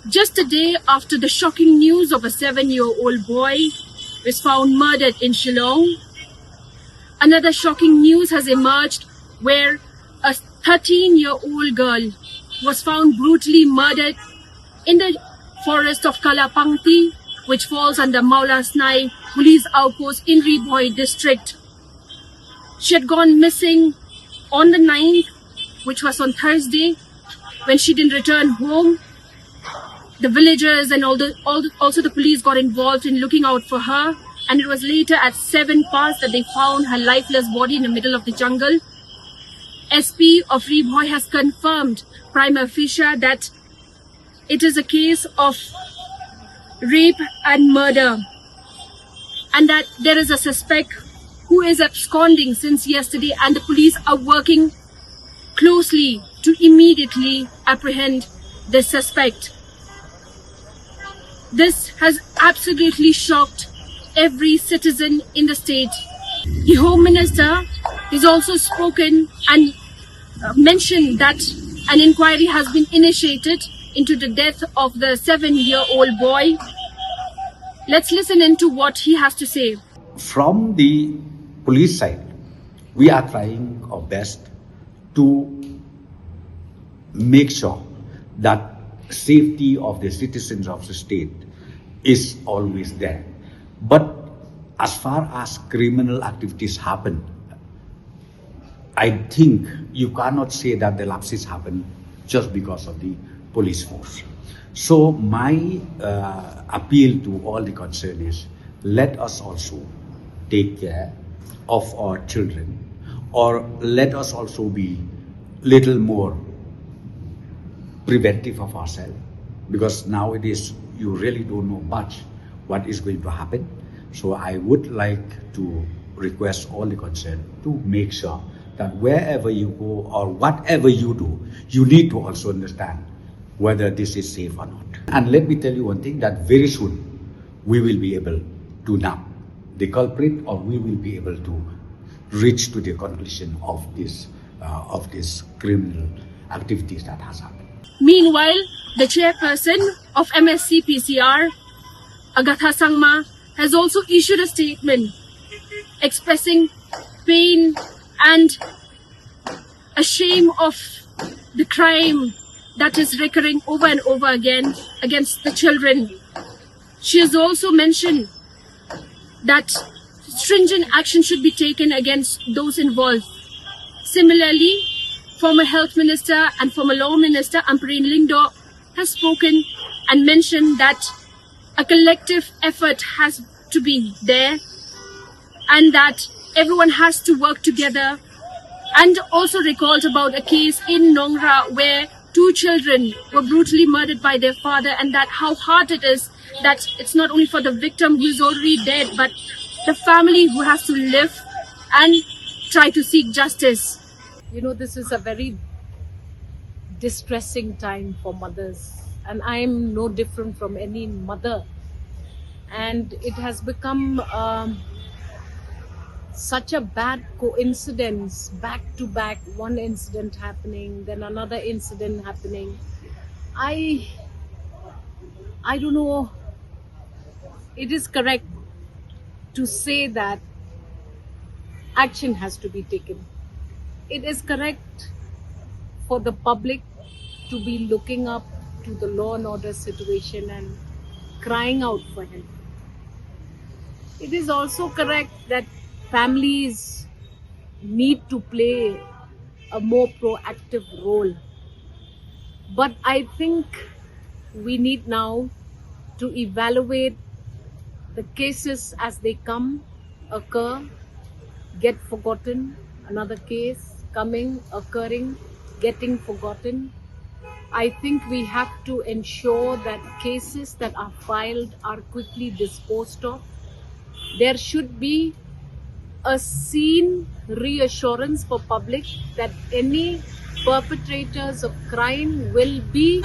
Just a day after the shocking news of a 7-year-old boy was found murdered in Shillong, another shocking news has emerged where a 13-year-old girl was found brutally murdered in the forest of Kalapangti, which falls under Mawlasnai Police Outpost in Ri-Bhoi district. She had gone missing on the 9th, which was on Thursday. When she didn't return home, the villagers and also the police got involved in looking out for her, and it was later at 7 past that they found her lifeless body in the middle of the jungle. SP of Ri-Bhoi has confirmed prima facie that it is a case of rape and murder, and that there is a suspect who is absconding since yesterday, and the police are working closely to immediately apprehend the suspect. This has absolutely shocked every citizen in the state. The Home Minister has also spoken and mentioned that an inquiry has been initiated into the death of the 7-year-old boy. Let's listen into what he has to say. From the police side, we are trying our best to make sure that safety of the citizens of the state is always there. But as far as criminal activities happen, I think you cannot say that the lapses happen just because of the police force. So my appeal to all the concerned is, let us also take care of our children, or let us also be little more preventive of ourselves, because nowadays you really don't know much what is going to happen. So I would like to request all the concerned to make sure that wherever you go or whatever you do, you need to also understand whether this is safe or not. And let me tell you one thing, that very soon we will be able to nab the culprit, or we will be able to reach to the conclusion of this criminal activities that has happened. Meanwhile, the chairperson of MSC PCR, Agatha Sangma, has also issued a statement expressing pain and a shame of the crime that is recurring over and over again against the children. She has also mentioned that stringent action should be taken against those involved. Similarly, former Health Minister and former Law Minister Ampareen Lindo has spoken and mentioned that a collective effort has to be there, and that everyone has to work together, and also recalled about a case in Nongra where 2 children were brutally murdered by their father, and that how hard it is that it's not only for the victim who is already dead, but the family who has to live and try to seek justice. You know, this is a very distressing time for mothers, and I am no different from any mother. And it has become such a bad coincidence, back to back, one incident happening, then another incident happening. I don't know, it is correct to say that action has to be taken. It is correct for the public to be looking up to the law and order situation and crying out for help. It is also correct that families need to play a more proactive role. But I think we need now to evaluate the cases as they come, occur, get forgotten, another case coming, occurring, getting forgotten. I think we have to ensure that cases that are filed are quickly disposed of. There should be a seen reassurance for public that any perpetrators of crime will be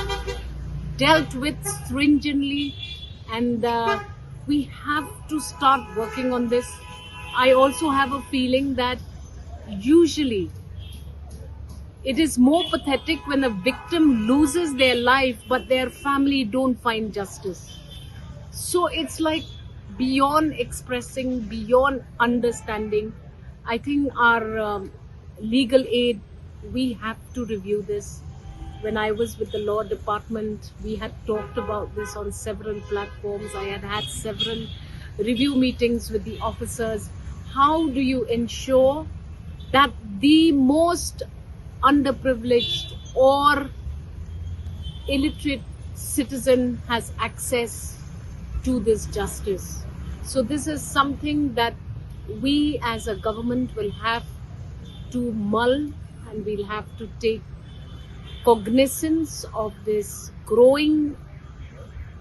dealt with stringently, and we have to start working on this. I also have a feeling that usually It is more pathetic when a victim loses their life but their family don't find justice. So it's like beyond expressing, beyond understanding. I think our legal aid, we have to review this. When I was with the law department, we had talked about this on several platforms. I had had several review meetings with the officers. How do you ensure that the most underprivileged or illiterate citizen has access to this justice? So this is something that we as a government will have to mull, and we'll have to take cognizance of this growing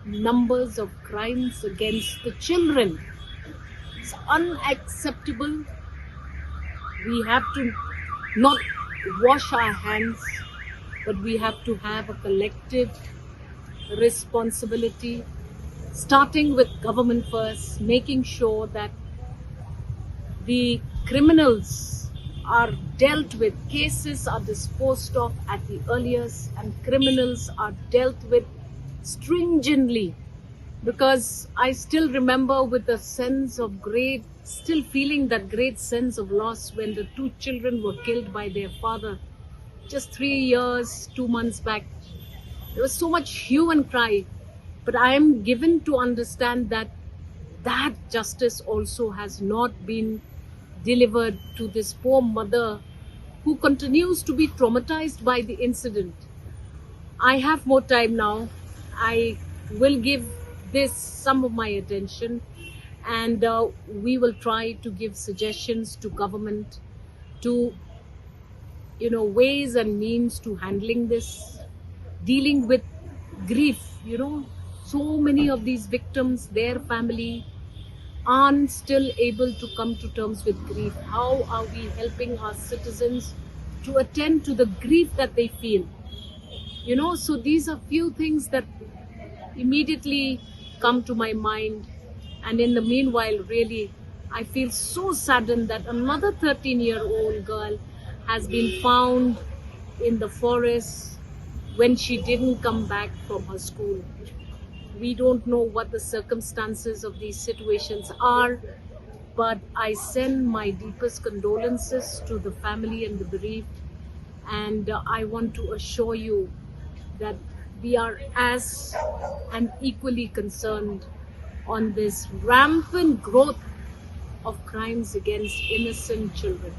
numbers of crimes against the children. It's unacceptable. We have to not wash our hands, but we have to have a collective responsibility, starting with government first, making sure that the criminals are dealt with, cases are disposed of at the earliest, and criminals are dealt with stringently. Because I still remember with a sense of still feeling that great sense of loss when the two children were killed by their father just 3 years, 2 months back. There was so much hue and cry, but I am given to understand that that justice also has not been delivered to this poor mother who continues to be traumatized by the incident. I have more time now. I will give this some of my attention, and we will try to give suggestions to government to, ways and means to handling this, dealing with grief. So many of these victims, their family aren't still able to come to terms with grief. How are we helping our citizens to attend to the grief that they feel? So these are few things that immediately come to my mind. And in the meanwhile, really, I feel so saddened that another 13-year-old girl has been found in the forest when she didn't come back from her school. We don't know what the circumstances of these situations are, but I send my deepest condolences to the family and the bereaved. And I want to assure you that we are as and equally concerned on this rampant growth of crimes against innocent children.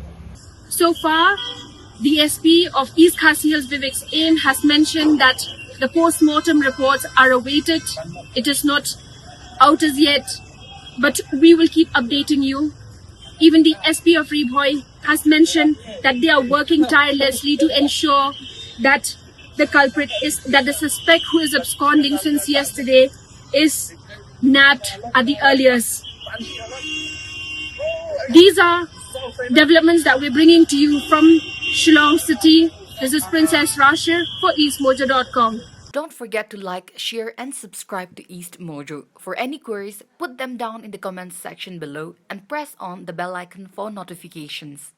So far, the SP of East Khasi Hills Vivek's Ain has mentioned that the post-mortem reports are awaited. It is not out as yet, but we will keep updating you. Even the SP of Ri-Bhoi has mentioned that they are working tirelessly to ensure that the suspect who is absconding since yesterday is nabbed at the earliest. These are developments that we're bringing to you from Shillong City. This is Princess Rashir for EastMojo.com. Don't forget to like, share, and subscribe to East Mojo. For any queries, put them down in the comments section below and press on the bell icon for notifications.